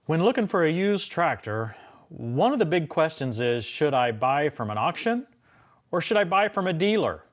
When looking for a used tractor, one of the big questions is, should I buy from an auction or should I buy from a dealer?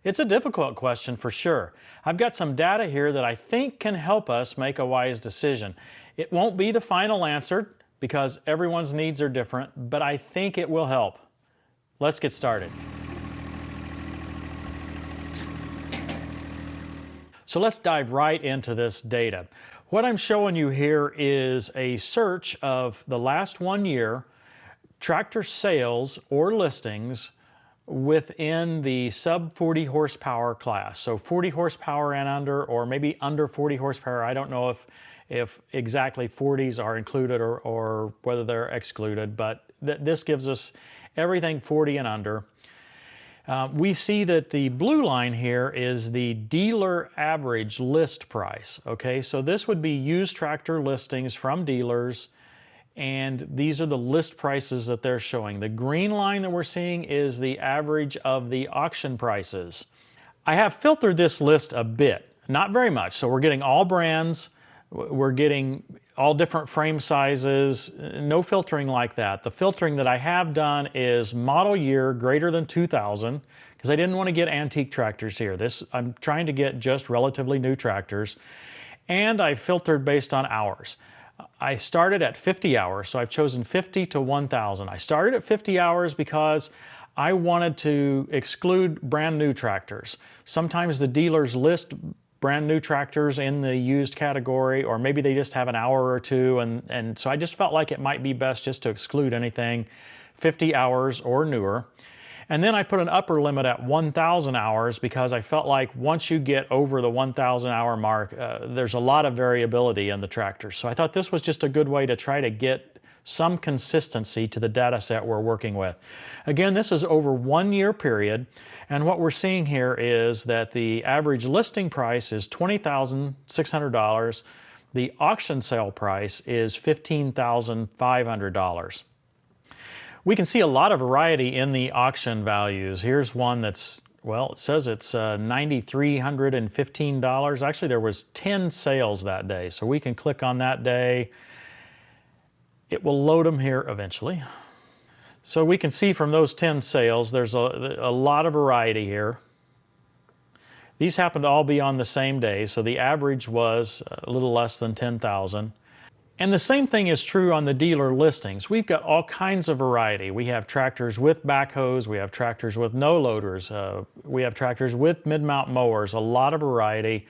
It's a difficult question for sure. I've got some data here that I think can help us make a wise decision. It won't be the final answer because everyone's needs are different, but I think it will help. Let's get started. So let's dive right into this data. What I'm showing you here is a search of the last 1 year tractor sales or listings within the sub 40 horsepower class. So 40 horsepower and under, or maybe under 40 horsepower. I don't know if exactly 40s are included or whether they're excluded, but this gives us everything 40 and under. We see that the blue line here is the dealer average list price. Okay, so this would be used tractor listings from dealers, and these are the list prices that they're showing. The green line that we're seeing is the average of the auction prices. I have filtered this list a bit, not very much. So we're getting all brands, we're getting all different frame sizes, no filtering like that. The filtering that I have done is model year greater than 2000, because I didn't want to get antique tractors here. I'm trying to get just relatively new tractors. And I filtered based on hours. I started at 50 hours, so I've chosen 50 to 1000. I started at 50 hours because I wanted to exclude brand new tractors. Sometimes the dealers list brand new tractors in the used category, or maybe they just have an hour or two, and so I just felt like it might be best just to exclude anything 50 hours or newer. And then I put an upper limit at 1000 hours because I felt like once you get over the 1000 hour mark, there's a lot of variability in the tractors. So I thought this was just a good way to try to get some consistency to the data set we're working with. Again, this is over 1 year period, and what we're seeing here is that the average listing price is $20,600. The auction sale price is $15,500. We can see a lot of variety in the auction values. Here's one that's, well, it says it's $9,315. Actually, there was 10 sales that day, so we can click on that day. It will load them here eventually. So we can see from those 10 sales, there's a lot of variety here. These happen to all be on the same day, so the average was a little less than 10,000. And the same thing is true on the dealer listings. We've got all kinds of variety. We have tractors with backhoes, we have tractors with no loaders, we have tractors with mid-mount mowers, a lot of variety.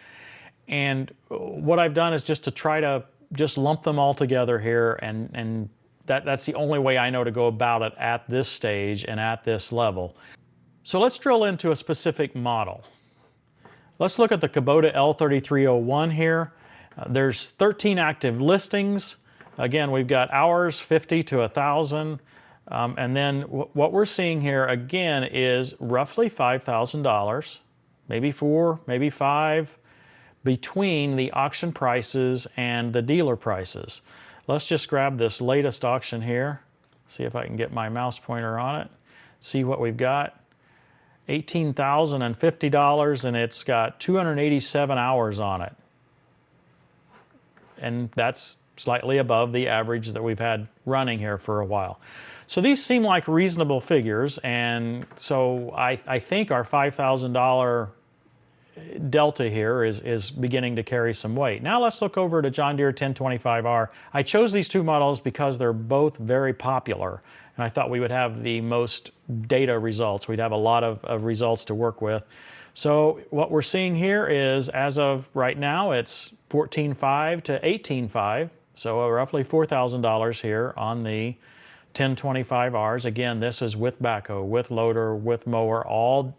And what I've done is just to try to just lump them all together here, and that's the only way I know to go about it at this stage and at this level. So let's drill into a specific model. Let's look at the Kubota L3301 here. There's 13 active listings. Again, we've got hours 50 to 1000. And then what we're seeing here again is roughly $5,000, maybe 4, maybe 5, between the auction prices and the dealer prices. Let's just grab this latest auction here, see if I can get my mouse pointer on it, see what we've got. $18,050, and it's got 287 hours on it. And that's slightly above the average that we've had running here for a while. So these seem like reasonable figures, and so I think our $5,000 delta here is beginning to carry some weight. Now let's look over to John Deere 1025R. I chose these two models because they're both very popular, and I thought we would have the most data results. We'd have a lot of results to work with. So what we're seeing here is, as of right now, it's $14,500 to $18,500, so roughly $4,000 here on the 1025Rs. Again, this is with backhoe, with loader, with mower, all.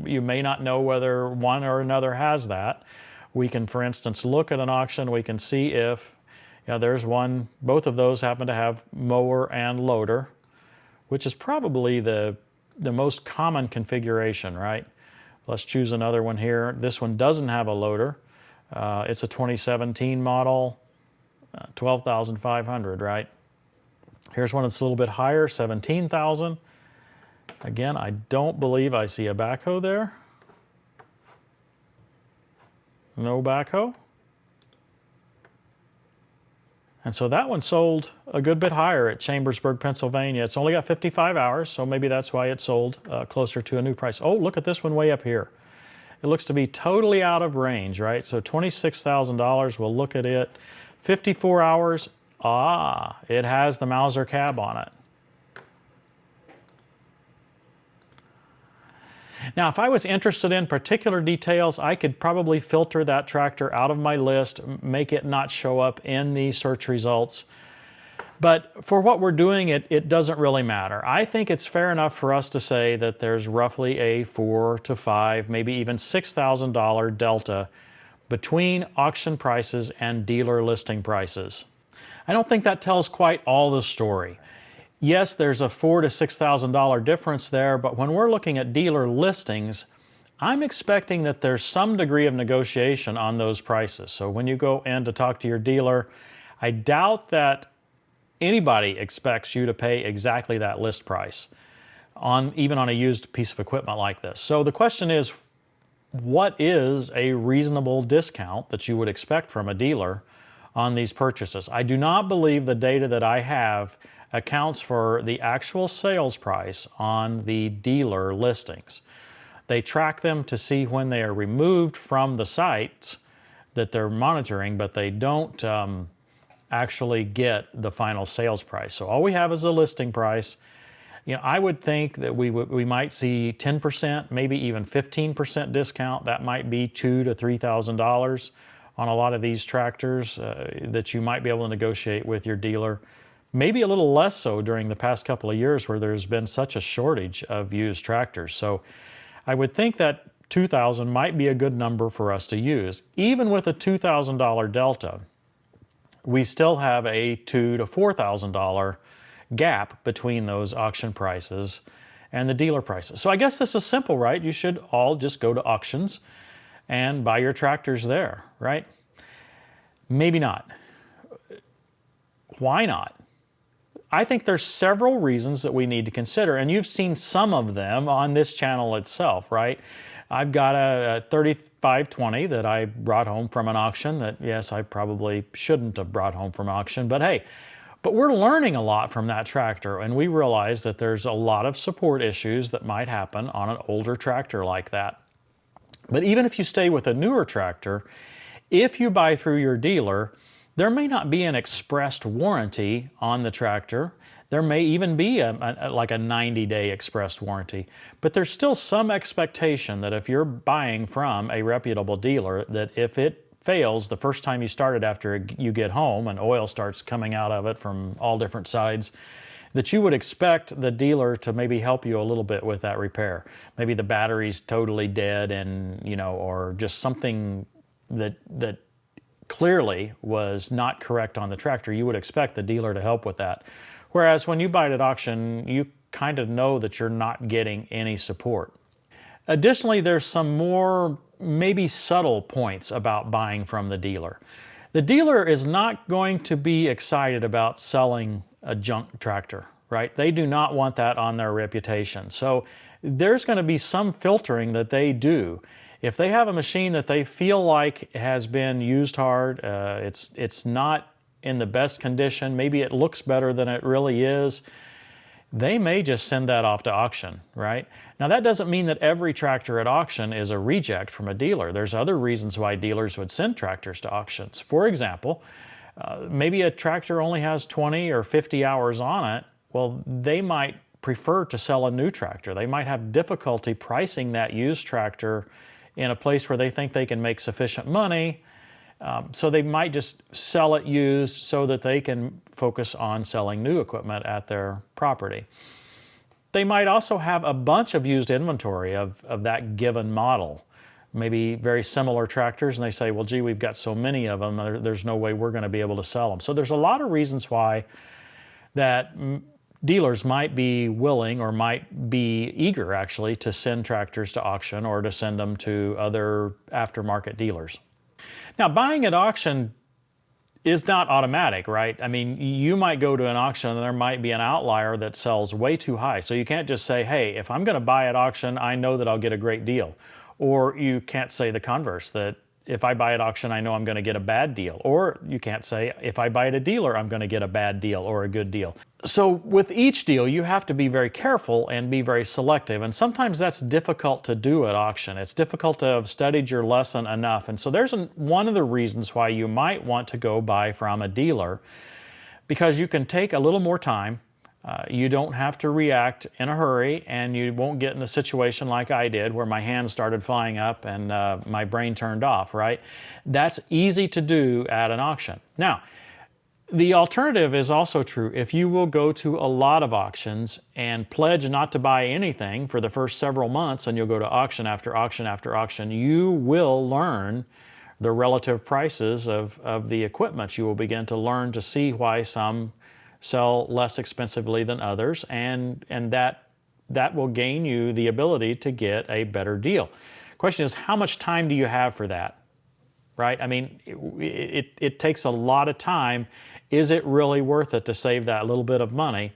You may not know whether one or another has that. We can, for instance, look at an auction. We can see if, there's one, both of those happen to have mower and loader, which is probably the most common configuration, right? Let's choose another one here. This one doesn't have a loader. It's a 2017 model, 12,500, right? Here's one that's a little bit higher, 17,000. Again, I don't believe I see a backhoe there. No backhoe. And so that one sold a good bit higher at Chambersburg, Pennsylvania. It's only got 55 hours, so maybe that's why it sold closer to a new price. Oh, look at this one way up here. It looks to be totally out of range, right? So $26,000, we'll look at it. 54 hours, it has the Mauser cab on it. Now, if I was interested in particular details, I could probably filter that tractor out of my list, make it not show up in the search results. But for what we're doing, it doesn't really matter. I think it's fair enough for us to say that there's roughly a $4,000 to $5,000, maybe even $6,000 delta between auction prices and dealer listing prices. I don't think that tells quite all the story. Yes, there's a $4,000 to $6,000 difference there, but when we're looking at dealer listings, I'm expecting that there's some degree of negotiation on those prices. So when you go in to talk to your dealer, I doubt that anybody expects you to pay exactly that list price, even on a used piece of equipment like this. So the question is, what is a reasonable discount that you would expect from a dealer on these purchases? I do not believe the data that I have accounts for the actual sales price on the dealer listings. They track them to see when they are removed from the sites that they're monitoring, but they don't actually get the final sales price. So all we have is a listing price. You know, I would think that we might see 10%, maybe even 15% discount. That might be $2,000 to $3,000 on a lot of these tractors that you might be able to negotiate with your dealer. Maybe a little less so during the past couple of years where there's been such a shortage of used tractors. So I would think that $2,000 might be a good number for us to use. Even with a $2,000 delta, we still have a $2,000 to $4,000 gap between those auction prices and the dealer prices. So I guess this is simple, right? You should all just go to auctions and buy your tractors there, right? Maybe not. Why not? I think there's several reasons that we need to consider, and you've seen some of them on this channel itself, right? I've got a 3520 that I brought home from an auction that, yes, I probably shouldn't have brought home from auction, but hey, but we're learning a lot from that tractor, and we realize that there's a lot of support issues that might happen on an older tractor like that. But even if you stay with a newer tractor, if you buy through your dealer, there may not be an expressed warranty on the tractor. There may even be like a 90-day expressed warranty. But there's still some expectation that if you're buying from a reputable dealer, that if it fails the first time you start it after you get home and oil starts coming out of it from all different sides, that you would expect the dealer to maybe help you a little bit with that repair. Maybe the battery's totally dead and, you know, or just something that clearly was not correct on the tractor. You would expect the dealer to help with that. Whereas when you buy it at auction, you kind of know that you're not getting any support. Additionally, there's some more maybe subtle points about buying from the dealer. The dealer is not going to be excited about selling a junk tractor, right? They do not want that on their reputation. So there's going to be some filtering that they do. If they have a machine that they feel like has been used hard, it's not in the best condition, maybe it looks better than it really is, they may just send that off to auction, right? Now that doesn't mean that every tractor at auction is a reject from a dealer. There's other reasons why dealers would send tractors to auctions. For example, maybe a tractor only has 20 or 50 hours on it. Well, they might prefer to sell a new tractor. They might have difficulty pricing that used tractor in a place where they think they can make sufficient money. So they might just sell it used so that they can focus on selling new equipment at their property. They might also have a bunch of used inventory of that given model, maybe very similar tractors, and they say, well, gee, we've got so many of them, there's no way we're going to be able to sell them. So there's a lot of reasons why that dealers might be willing or might be eager actually to send tractors to auction or to send them to other aftermarket dealers. Now, buying at auction is not automatic, right? I mean, you might go to an auction and there might be an outlier that sells way too high. So you can't just say, hey, if I'm going to buy at auction, I know that I'll get a great deal. Or you can't say the converse, that if I buy at auction, I know I'm going to get a bad deal. Or you can't say, if I buy at a dealer, I'm going to get a bad deal or a good deal. So with each deal, you have to be very careful and be very selective. And sometimes that's difficult to do at auction. It's difficult to have studied your lesson enough. And so there's one of the reasons why you might want to go buy from a dealer, because you can take a little more time. You don't have to react in a hurry, and you won't get in a situation like I did where my hands started flying up and my brain turned off, right? That's easy to do at an auction. Now, the alternative is also true. If you will go to a lot of auctions and pledge not to buy anything for the first several months, and you'll go to auction after auction after auction, you will learn the relative prices of the equipment. You will begin to learn to see why some sell less expensively than others, and that will gain you the ability to get a better deal. Question is, how much time do you have for that? Right? I mean, it takes a lot of time. Is it really worth it to save that little bit of money?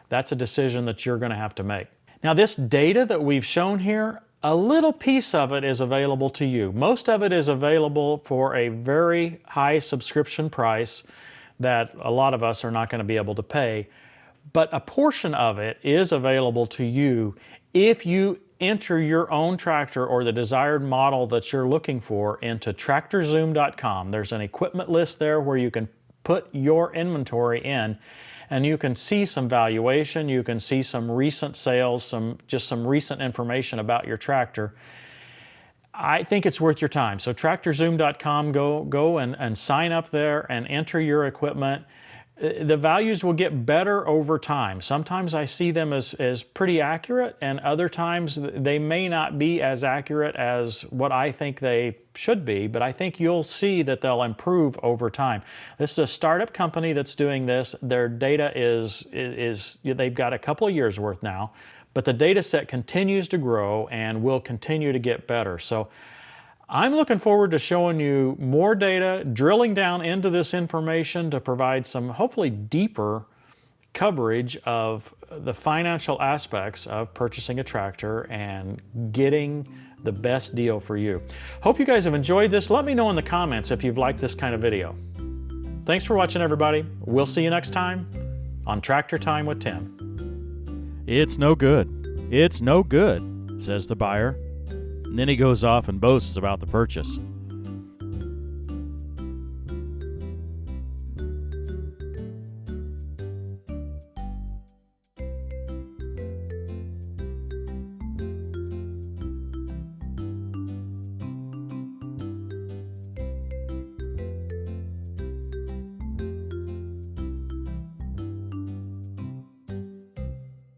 That's a decision that you're going to have to make. Now, this data that we've shown here, a little piece of it is available to you. Most of it is available for a very high subscription price that a lot of us are not going to be able to pay. But a portion of it is available to you if you enter your own tractor or the desired model that you're looking for into TractorZoom.com. There's an equipment list there where you can put your inventory in, and you can see some valuation, you can see some recent sales, just some recent information about your tractor. I think it's worth your time. So TractorZoom.com, go and sign up there and enter your equipment. The values will get better over time. Sometimes I see them as pretty accurate, and other times they may not be as accurate as what I think they should be, but I think you'll see that they'll improve over time. This is a startup company that's doing this. Their data is they've got a couple of years worth now, but the data set continues to grow and will continue to get better. So I'm looking forward to showing you more data, drilling down into this information to provide some hopefully deeper coverage of the financial aspects of purchasing a tractor and getting the best deal for you. Hope you guys have enjoyed this. Let me know in the comments if you've liked this kind of video. Thanks for watching, everybody. We'll see you next time on Tractor Time with Tim. It's no good. It's no good, says the buyer. And then he goes off and boasts about the purchase.